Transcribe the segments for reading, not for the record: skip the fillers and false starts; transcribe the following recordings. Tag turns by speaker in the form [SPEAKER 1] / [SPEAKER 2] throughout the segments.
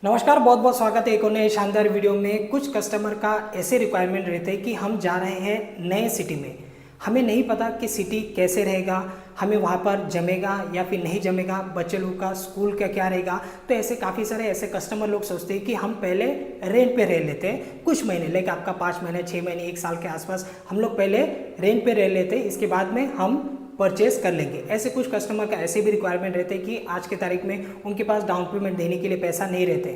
[SPEAKER 1] नमस्कार, बहुत बहुत स्वागत है एक और नए शानदार वीडियो में। कुछ कस्टमर का ऐसे रिक्वायरमेंट रहते हैं कि हम जा रहे हैं नए सिटी में, हमें नहीं पता कि सिटी कैसे रहेगा, हमें वहाँ पर जमेगा या फिर नहीं जमेगा, बच्चे लोग का स्कूल का क्या रहेगा। तो ऐसे काफ़ी सारे ऐसे कस्टमर लोग सोचते हैं कि हम पहले रेंट पे रह लेते हैं कुछ महीने, लाइक आपका 5 महीने 6 महीने 1 साल के आसपास हम लोग पहले रेंट पे रह लेते हैं, इसके बाद में हम परचेस कर लेंगे। ऐसे कुछ कस्टमर का ऐसे भी रिक्वायरमेंट रहते हैं कि आज के तारीख में उनके पास डाउन पेमेंट देने के लिए पैसा नहीं रहते,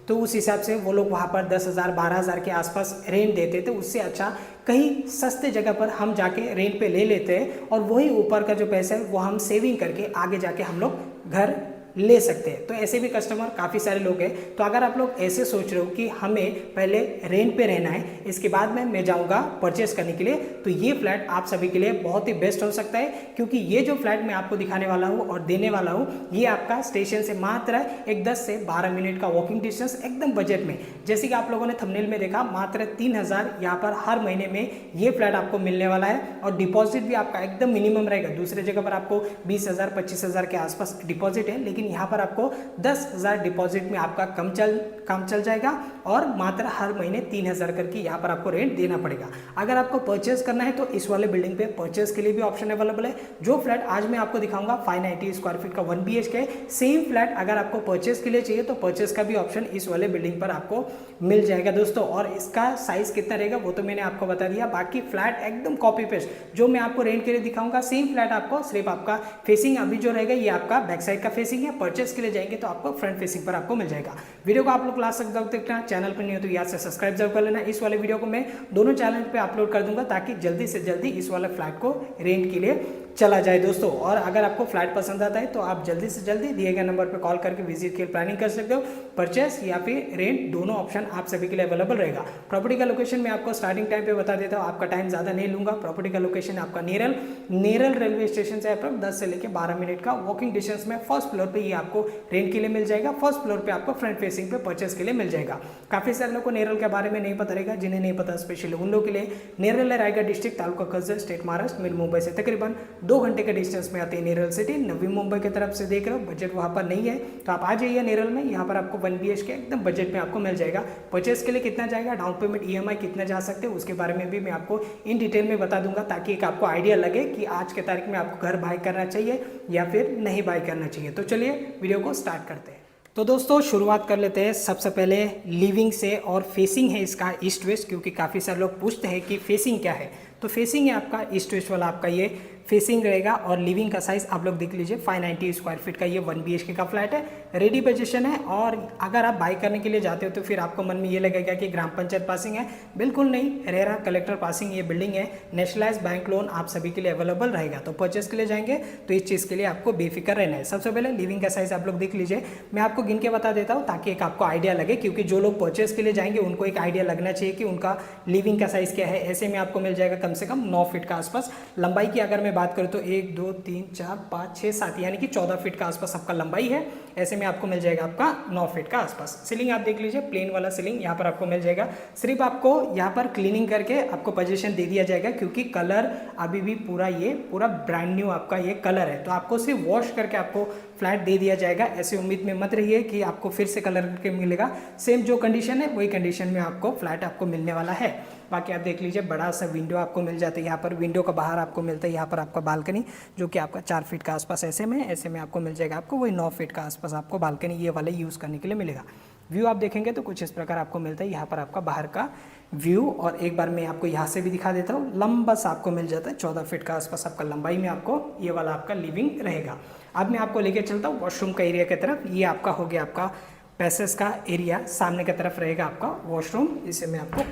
[SPEAKER 1] तो उस हिसाब से वो लोग वहाँ पर 10,000 12,000 के आसपास रेंट देते थे। उससे अच्छा कहीं सस्ते जगह पर हम जाके रेंट पे ले लेते हैं और वही ऊपर का जो पैसा है वो हम सेविंग करके आगे जाके हम लोग घर ले सकते हैं। तो ऐसे भी कस्टमर काफ़ी सारे लोग हैं। तो अगर आप लोग ऐसे सोच रहे हो कि हमें पहले रेंट पे रहना है, इसके बाद में मैं जाऊंगा परचेस करने के लिए, तो ये फ्लैट आप सभी के लिए बहुत ही बेस्ट हो सकता है, क्योंकि ये जो फ्लैट मैं आपको दिखाने वाला हूँ और देने वाला हूँ ये आपका स्टेशन से मात्र एक 10 से 12 मिनट का वॉकिंग डिस्टेंस, एकदम बजट में। जैसे कि आप लोगों ने थंबनेल में देखा, मात्र 3,000 यहाँ पर हर महीने में ये फ्लैट आपको मिलने वाला है और डिपॉजिट भी आपका एकदम मिनिमम रहेगा। दूसरे जगह पर आपको 20,000 25,000 के आसपास डिपॉजिट है, लेकिन यहाँ पर आपको 10,000 डिपॉजिट में आपका काम चल जाएगा और मात्र हर महीने 3,000 करके यहाँ पर आपको रेंट देना पड़ेगा। अगर आपको परचेस करना है तो इस वाले बिल्डिंग पे परचेस के लिए भी ऑप्शन अवेलेबल है। जो फ्लैट आज मैं आपको दिखाऊंगा 590 स्क्वायर फीट का 1 BHK, सेम फ्लैट अगर आपको परचेस के लिए चाहिए तो परचेस का भी ऑप्शन इस वाले बिल्डिंग पर आपको मिल जाएगा दोस्तों। और इसका साइज कितना रहेगा वो तो मैंने आपको बता दिया। बाकी फ्लैट एकदम कॉपी पेस्ट जो मैं आपको रेंट के लिए दिखाऊंगा, सेम फ्लैट आपको सिर्फ आपका फेसिंग अभी जो रहेगा ये आपका बैक साइड का फेसिंग है, परचेस के लिए जाएंगे तो आपको फ्रंट फेसिंग पर आपको मिल जाएगा। वीडियो को आप लोग लास्ट तक जरूर देखना, चैनल पर नहीं हो तो याद से सब्सक्राइब जरूर कर लेना। इस वाले वीडियो को मैं दोनों चैनल पे अपलोड कर दूंगा ताकि जल्दी से जल्दी इस वाले फ्लैट को रेंट के लिए चला जाए दोस्तों। और अगर आपको फ्लैट पसंद आता है तो आप जल्दी से जल्दी दिए गए नंबर पर कॉल करके विजिट की प्लानिंग कर सकते हो। परचेस या फिर रेंट दोनों ऑप्शन आप सभी के लिए अवेलेबल रहेगा। प्रॉपर्टी का लोकेशन मैं आपको स्टार्टिंग टाइम पे बता देता हूँ, आपका टाइम ज़्यादा नहीं लूंगा। प्रॉपर्टी का लोकेशन आपका नेरल रेलवे स्टेशन से अप्रॉक्स 10 से लेकर 12 मिनट का वॉकिंग डिस्टेंस में फर्स्ट फ्लोर पे ये आपको रेंट के लिए मिल जाएगा। फर्स्ट फ्लोर पे आपको फ्रंट फेसिंग पे परचेस के लिए मिल जाएगा। काफी सारे लोगों को नेरल के बारे में नहीं पता रहेगा, जिन्हें नहीं पता स्पेशली उन लोगों के लिए नेरल है रायगढ़ डिस्ट्रिक्ट, तालुका कर्जत, स्टेट महाराष्ट्र, मिल मुंबई से तकरीबन 2 घंटे के डिस्टेंस में आती है नेरल सिटी। नवी मुंबई की तरफ से देख रहे हो, बजट वहाँ पर नहीं है तो आप आ जाइए नेरल में। यहाँ पर आपको 1 BHK एकदम बजट में आपको मिल जाएगा। परचेस के लिए कितना जाएगा, डाउन पेमेंट EMI कितना जा सकते हैं, उसके बारे में भी मैं आपको इन डिटेल में बता दूंगा ताकि एक आपको आइडिया लगे कि आज के तारीख में आपको घर बाय करना चाहिए या फिर नहीं बाय करना चाहिए। तो चलिए वीडियो को स्टार्ट करते हैं। तो दोस्तों शुरुआत कर लेते हैं। सबसे पहले लिविंग से, और फेसिंग है इसका ईस्ट वेस्ट, क्योंकि काफ़ी सारे लोग पूछते हैं कि फेसिंग क्या है। तो फेसिंग है आपका ईस्ट वेस्ट वाला, आपका ये फेसिंग रहेगा। और लिविंग का साइज आप लोग देख लीजिए, 590 स्क्वायर फीट का ये 1 BHK का फ्लैट है, रेडी पोजीशन है। और अगर आप बाई करने के लिए जाते हो तो फिर आपको मन में ये लगेगा कि ग्राम पंचायत पासिंग है, बिल्कुल नहीं, रेरा कलेक्टर पासिंग ये बिल्डिंग है। नेशनलाइज बैंक लोन आप सभी के लिए अवेलेबल रहेगा। तो परचेस के लिए जाएंगे तो इस चीज़ के लिए आपको बेफिक्र रहना है। सबसे पहले लिविंग का साइज आप लोग देख लीजिए, मैं आपको गिन के बता देता हूँ ताकि एक आपको आइडिया लगे, क्योंकि जो लोग परचेस के लिए जाएंगे उनको एक आइडिया लगना चाहिए कि उनका लिविंग का साइज क्या है। ऐसे में आपको मिल जाएगा कम से कम 9 फीट का आसपास। लंबाई की अगर मैं बात करूँ तो 1 2 3 4 5 6 7 यानी कि 14 फीट का आसपास आपका लंबाई है। ऐसे में आपको मिल जाएगा आपका 9 फीट का आसपास। सीलिंग आप देख लीजिए, प्लेन वाला सीलिंग यहाँ पर आपको मिल जाएगा। सिर्फ आपको यहाँ पर क्लीनिंग करके आपको पोजीशन दे दिया जाएगा, क्योंकि कलर अभी भी पूरा ब्रांड न्यू आपका ये कलर है। तो आपको सिर्फ वॉश करके आपको फ्लैट दे दिया जाएगा। ऐसी उम्मीद में मत रहिए कि आपको फिर से कलर करके मिलेगा। सेम जो कंडीशन है वही कंडीशन में आपको फ्लैट आपको मिलने वाला है। बाकी आप देख लीजिए, बड़ा सा विंडो आपको मिल जाता है यहाँ पर। विंडो का बाहर आपको मिलता है यहाँ पर आपका बालकनी, जो कि आपका 4 फीट का आसपास ऐसे में आपको मिल जाएगा। आपको वही 9 फीट का आसपास आपको बालकनी ये वाले यूज़ करने के लिए मिलेगा। व्यू आप देखेंगे तो कुछ इस प्रकार आपको मिलता है यहाँ पर आपका बाहर का व्यू। और एक बार मैं आपको यहाँ से भी दिखा देता हूँ, लंबा सा आपको मिल जाता है 14 फीट का आसपास आपका लंबाई में आपको ये वाला आपका लिविंग रहेगा। अब मैं आपको लेके चलता हूँ वॉशरूम का एरिया की तरफ। ये आपका हो गया आपका पैसेज का एरिया, सामने की तरफ रहेगा आपका वॉशरूम। इसे मैं आपको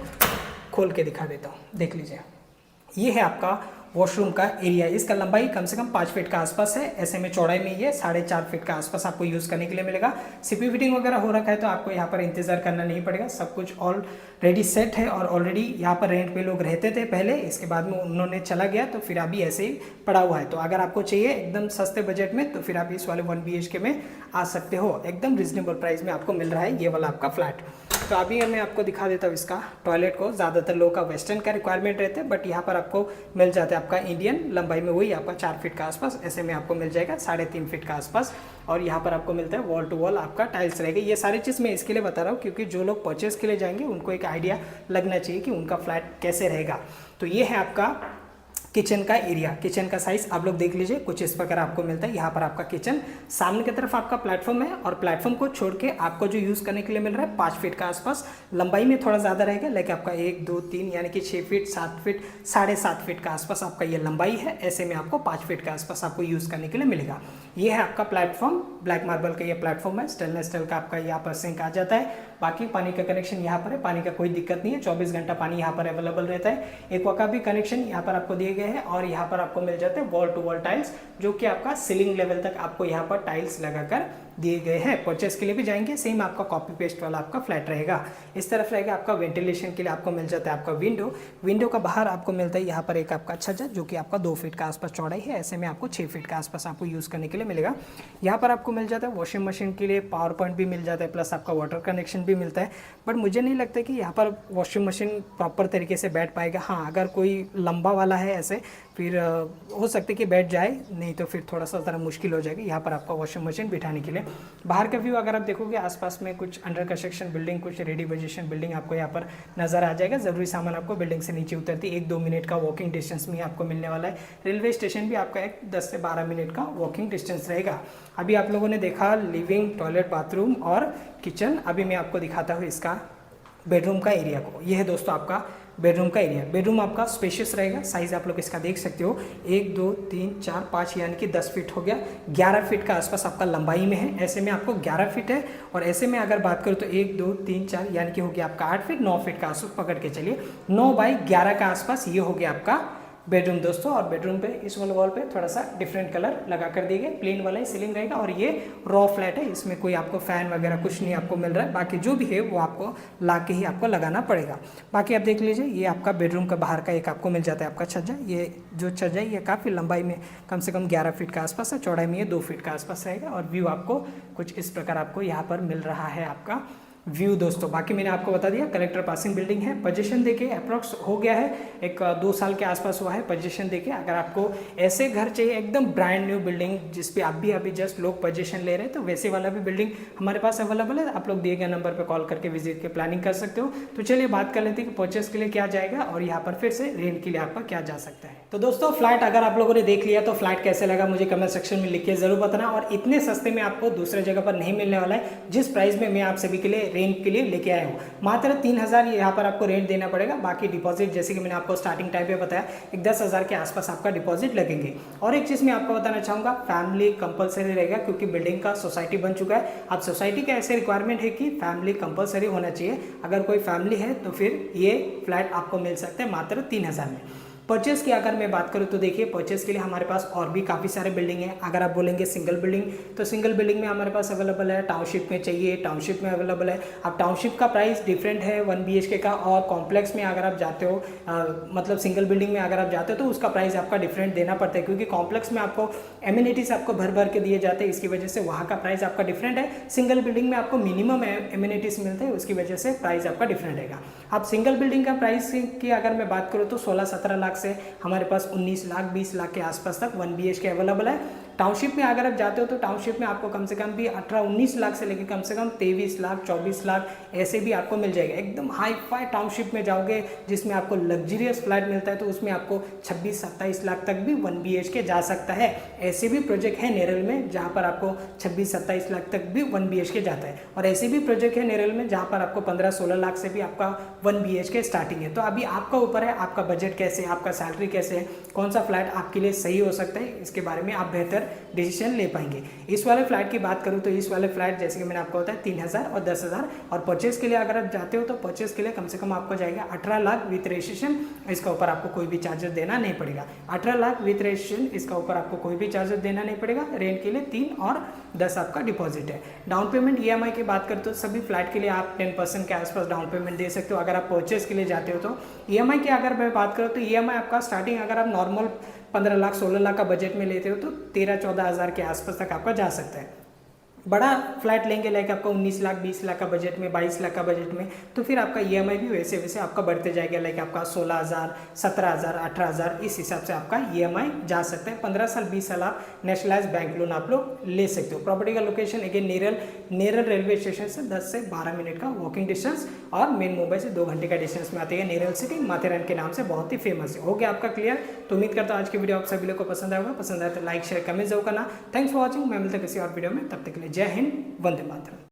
[SPEAKER 1] खोल के दिखा देता हूँ, देख लीजिए। ये है आपका वॉशरूम का एरिया। इसका लंबाई कम से कम 5 फीट का आसपास है। ऐसे में चौड़ाई में ये 4.5 फीट का आसपास आपको यूज़ करने के लिए मिलेगा। सीपी फिटिंग वगैरह हो रखा है तो आपको यहाँ पर इंतजार करना नहीं पड़ेगा, सब कुछ ऑलरेडी सेट है। और ऑलरेडी यहाँ पर रेंट पे लोग रहते थे पहले, इसके बाद में उन्होंने चला गया तो फिर अभी ऐसे ही पड़ा हुआ है। तो अगर आपको चाहिए एकदम सस्ते बजट में तो फिर आप इस वाले 1 BHK में आ सकते हो। एकदम रिजनेबल प्राइस में आपको मिल रहा है ये वाला आपका फ्लैट। तो अभी मैं आपको दिखा देता हूँ इसका टॉयलेट को। ज़्यादातर लोगों का वेस्टर्न का रिक्वायरमेंट रहते हैं, बट यहाँ पर आपको मिल जाता है आपका इंडियन लंबाई में, वही आपका 4 फीट का आसपास ऐसे में आपको मिल जाएगा, 3.5 फीट का आसपास। और यहाँ पर आपको मिलता है वॉल टू वॉल आपका टाइल्स रहेगा। ये सारी चीज़ मैं इसके लिए बता रहा हूँ क्योंकि जो लोग परचेज़ के लिए जाएंगे उनको एक आइडिया लगना चाहिए कि उनका फ्लैट कैसे रहेगा। तो ये है आपका किचन का एरिया। किचन का साइज आप लोग देख लीजिए, कुछ इस प्रकार आपको मिलता है। यहाँ पर आपका किचन, सामने की तरफ आपका प्लेटफॉर्म है और प्लेटफॉर्म को छोड़ के आपको जो यूज़ करने के लिए मिल रहा है 5 फीट का आसपास। लंबाई में थोड़ा ज़्यादा रहेगा, लेकिन आपका 1 2 3 यानी कि 6 फीट 7 फीट 7.5 फीट का आसपास आपका ये लंबाई है। ऐसे में आपको 5 फीट का आसपास आपको यूज़ करने के लिए मिलेगा। ये है आपका प्लेटफॉर्म, ब्लैक मार्बल का ये प्लेटफॉर्म है। स्टेनलेस स्टील का आपका यहाँ पर सिंक आ जाता है। बाकी पानी का कनेक्शन यहाँ पर है, पानी का कोई दिक्कत नहीं है, 24 घंटा पानी यहाँ पर अवेलेबल रहता है। एक्वा का भी कनेक्शन यहाँ पर आपको दिए गए हैं और यहाँ पर आपको मिल जाते हैं वॉल टू वॉल टाइल्स, जो कि आपका सीलिंग लेवल तक आपको यहाँ पर टाइल्स लगाकर दिए गए हैं। परचेस के लिए भी जाएंगे, सेम आपका कॉपी पेस्ट वाला आपका फ्लैट रहेगा। इस तरफ रहेगा आपका वेंटिलेशन के लिए आपको मिल जाता है आपका विंडो। विंडो का बाहर आपको मिलता है यहाँ पर एक आपका छज्जा, जो कि आपका 2 फीट का आसपास चौड़ाई है। ऐसे में आपको 6 फीट का आसपास आपको यूज़ करने के लिए मिलेगा। यहाँ पर आपको मिल जाता है वॉशिंग मशीन के लिए पावर पॉइंट भी मिल जाता है, प्लस आपका वाटर कनेक्शन भी मिलता है। बट मुझे नहीं लगता कि यहाँ पर वॉशिंग मशीन प्रॉपर तरीके से बैठ पाएगा। हाँ, अगर कोई लंबा वाला है ऐसे, फिर हो सकता है कि बैठ जाए, नहीं तो फिर थोड़ा सा ज़रा मुश्किल हो जाएगी यहाँ पर आपका वॉशिंग मशीन बिठाने के लिए। बाहर का व्यू अगर आप देखोगे, आसपास में कुछ अंडर कंस्ट्रक्शन बिल्डिंग, कुछ रेडी पोजीशन बिल्डिंग आपको यहाँ पर नजर आ जाएगा। ज़रूरी सामान आपको बिल्डिंग से नीचे उतरती 1-2 मिनट का वॉकिंग डिस्टेंस में आपको मिलने वाला है। रेलवे स्टेशन भी आपका एक 10 से 12 मिनट का वॉकिंग डिस्टेंस रहेगा। अभी आप लोगों ने देखा लिविंग, टॉयलेट, बाथरूम और किचन। अभी मैं आपको दिखाता हूँ इसका बेडरूम का एरिया को। यह है दोस्तों आपका बेडरूम का एरिया। बेडरूम आपका स्पेशियस रहेगा। साइज आप लोग इसका देख सकते हो, 1 2 3 4 5 यानी कि 10 फीट हो गया। 11 फीट का आसपास आपका लंबाई में है। ऐसे में आपको 11 फीट है। और ऐसे में अगर बात करूँ तो 1 2 3 4 यानी कि हो गया आपका 8 फीट, 9 फीट का आसपास पकड़ के चलिए, 9 बाई 11 का आसपास ये हो गया आपका बेडरूम दोस्तों। और बेडरूम पे इस वाले वॉल पे थोड़ा सा डिफरेंट कलर लगा कर दिए गए। प्लेन वाला ही सीलिंग रहेगा और ये रॉ फ्लैट है, इसमें कोई आपको फैन वगैरह कुछ नहीं आपको मिल रहा है। बाकी जो भी है वो आपको ला के ही आपको लगाना पड़ेगा। बाकी आप देख लीजिए, ये आपका बेडरूम का बाहर का एक आपको मिल जाता है आपका छज्जा। ये जो छज्जा है ये काफ़ी लंबाई में कम से कम 11 फीट का आसपास है, चौड़ाई में ये 2 फीट का आसपास रहेगा। और व्यू आपको कुछ इस प्रकार आपको यहाँ पर मिल रहा है आपका व्यू दोस्तों। बाकी मैंने आपको बता दिया कलेक्टर पासिंग बिल्डिंग है। पोजीशन देके अप्रॉक्स हो गया है, एक 2 साल के आसपास हुआ है पोजीशन देके। अगर आपको ऐसे घर चाहिए एकदम ब्रांड न्यू बिल्डिंग जिस पे अभी जस्ट लोग पोजीशन ले रहे हैं, तो वैसे वाला भी बिल्डिंग हमारे पास अवेलेबल है। आप लोग दिए गए नंबर पर कॉल करके विजिट के प्लानिंग कर सकते हो। तो चलिए बात कर लेते हैं कि परचेस के लिए क्या जाएगा और यहाँ पर फिर से रेंट के लिए आपका क्या जा सकता है। तो दोस्तों फ्लैट अगर आप लोगों ने देख लिया तो फ्लैट कैसे लगा मुझे कमेंट सेक्शन में लिख के जरूर बताना। और इतने सस्ते में आपको दूसरे जगह पर नहीं मिलने वाला है जिस प्राइस में मैं आप सभी के लिए रेंट के लिए लेके आया हूँ। मात्र 3000 यहाँ पर आपको रेंट देना पड़ेगा। बाकी डिपॉजिट जैसे कि मैंने आपको स्टार्टिंग टाइम पे बताया, एक 10,000 के आसपास आपका डिपॉजिट लगेंगे। और एक चीज़ मैं आपको बताना चाहूँगा, फैमिली कंपलसरी रहेगा क्योंकि बिल्डिंग का सोसाइटी बन चुका है। अब सोसाइटी का ऐसे रिक्वायरमेंट है कि फैमिली कंपलसरी होना चाहिए। अगर कोई फैमिली है तो फिर ये फ्लैट आपको मिल सकता है मात्र 3000 में। परचेस की अगर मैं बात करूँ तो देखिए, परचेस के लिए हमारे पास और भी काफ़ी सारे बिल्डिंग हैं। अगर आप बोलेंगे सिंगल बिल्डिंग, तो सिंगल बिल्डिंग में हमारे पास अवेलेबल है। टाउनशिप में चाहिए, टाउनशिप में अवेलेबल है। अब टाउनशिप का प्राइस डिफरेंट है 1 BHK का, और कॉम्प्लेक्स में अगर आप जाते हो मतलब सिंगल बिल्डिंग में अगर आप जाते हो तो उसका प्राइस आपका डिफरेंट देना पड़ता है, क्योंकि कॉम्प्लेक्स में आपको एमिनिटीज आपको भर भर के दिए जाते हैं, इसकी वजह से वहाँ का प्राइस आपका डिफरेंट है। सिंगल बिल्डिंग में आपको मिनिमम एमिनिटीज मिलते हैं, उसकी वजह से प्राइस आपका डिफरेंट रहेगा। अब सिंगल बिल्डिंग का प्राइस की अगर मैं बात करूँ तो 16-17 लाख से हमारे 19 लाख 20 लाख के आसपास तक 1 BHK अवेलेबल है। टाउनशिप में अगर आप जाते हो तो टाउनशिप में आपको कम से कम भी 18-19 लाख से लेकर कम से कम 23 लाख 24 लाख ऐसे भी आपको मिल जाएगा। एकदम हाई फाई टाउनशिप में जाओगे जिसमें आपको लग्जरियस फ्लैट मिलता है तो उसमें आपको 26-27 लाख तक भी 1 BHK जा सकता है। ऐसे भी प्रोजेक्ट है नेरल में जहाँ पर आपको 26-27 लाख तक भी 1 BHK जाता है, और ऐसे भी प्रोजेक्ट है नेरल में जहाँ पर आपको 15-16 लाख से भी आपका 1 BHK स्टार्टिंग है। तो अभी आपका ऊपर है, आपका बजट कैसे है, आपका सैलरी कैसे है, कौन सा फ्लैट आपके लिए सही हो सकता है, इसके बारे में आप बेहतर डिसीजन ले पाएंगे। इस वाले फ्लैट की बात करूँ तो इस वाले फ्लैट जैसे कि मैंने आपको बताया 3000 और 10,000, और परचेस के लिए अगर आप जाते हो तो परचेस के लिए कम से कम आपको जाएगा 18 लाख विथ रजिस्ट्रेशन। इसका ऊपर आपको कोई भी चार्जेस देना नहीं पड़ेगा। 18 लाख विथ रजिस्ट्रेशन, इसका ऊपर आपको कोई भी चार्जेस देना नहीं पड़ेगा। रेंट के लिए 3 और 10 आपका डिपॉजिट है। डाउन पेमेंट EMI की बात करते हो सभी फ्लैट के लिए आप 10% के आसपास डाउन पेमेंट दे सकते हो अगर आप परचेस के लिए जाते हो तो। EMI की अगर मैं बात करूँ तो EMI आपका स्टार्टिंग अगर आप नॉर्मल 15 लाख 16 लाख का बजट में लेते हो तो 13-14 हज़ार के आसपास तक आपका जा सकता है। बड़ा फ्लैट लेंगे लाइक आपका 19 लाख 20 लाख का बजट में, 22 लाख का बजट में, तो फिर आपका ईएमआई भी वैसे वैसे आपका बढ़ते जाएगा। लाइक आपका 16,000, 17,000, 18,000 इस हिसाब से आपका ईएमआई जा सकता है। 15 साल 20 साल आप नेशनलाइज बैंक लोन आप लोग ले सकते हो। प्रॉपर्टी का location again Neral railway station से 10 से 12 मिनट का वॉकिंग डिस्टेंस और मेन मुंबई से 2 घंटे का डिस्टेंस में आती है। नेरल सिटी माथेरान के नाम से बहुत ही फेमस है। हो गया आपका क्लियर? तो उम्मीद करता हूँ आज की वीडियो आप सभी लोग को पसंद आएगा। पसंद आए तो लाइक शेयर कमेंट जरूर करना। Thanks for watching. मैं मिलता किसी और वीडियो में, तब तक के लिए जय हिंद, वंदे मातरम।